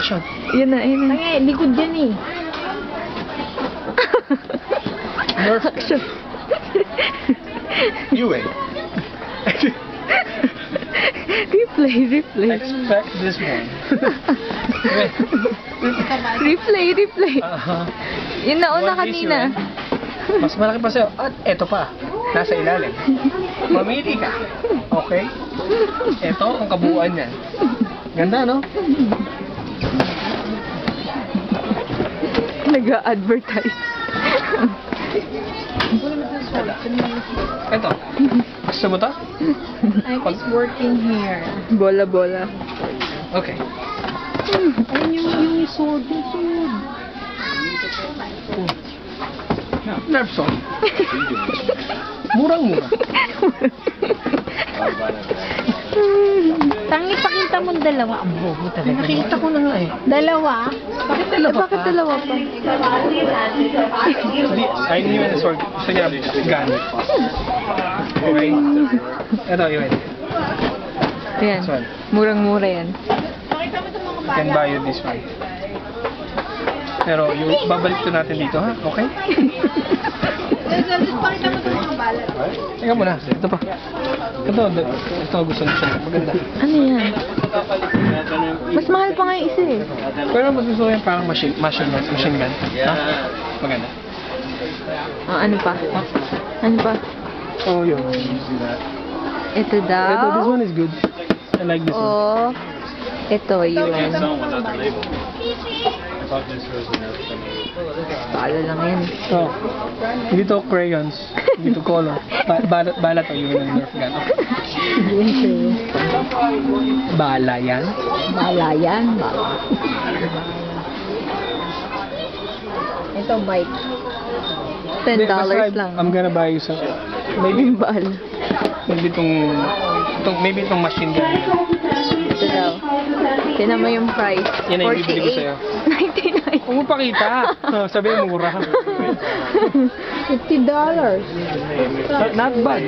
action. Yan na, yan na. Ay, likod yan eh. Nerf. Action. You eh. Replay. Expect this one. Replay. Yun na una One kanina. visual. Mas malaki pa sa'yo. At eto pa. Nasa ilalim. Mamili ka. Okay? Eto ang kabuuan niyan. Ganda, no? Nag-a-advertise. Eto. Gusto mo to? I'm just working here. Bola. Okay. Ayun yung sword. Nerf song. Murang-mura. Tangi, pakita mo dalawa. Ang bobo talaga. Nakita ko na nga eh. Dalawa? Bakit dalawa Bakit pa? dalawa pa? Hindi, ayun yun yung sword. Gusto niya gun. Okay? Ito, yun. Ayan. This one. Murang-mura yan. You can buy you this one. Pero yung babalik to natin dito, ha? Okay? Pakita mo itong mga balat. Teka muna. Ito pa. Ito gusto niyo siya. Maganda. Ano yan? Mas mahal pa nga yung isa eh. Pero mas gusto ko yung parang machine gun. Ha? Maganda. Ano pa? Oh, yun. Ito Ito, this daw. one is good. I like this one. Oh, ito yun. Palo lang yan. Oh. Hindi to crayons. Hindi to color. Bala to yun ang Nerf gun. Bala yan. Bala yan. Ito, bike. $10 lang. I'm gonna buy you some. Maybe bala. Maybe itong machine gun. Ito daw. Tinan mo yung price. Yan ang ibibili ko sa'yo. 48.99. Huwag mo pakita. Sabihin mura. $50. Not bad.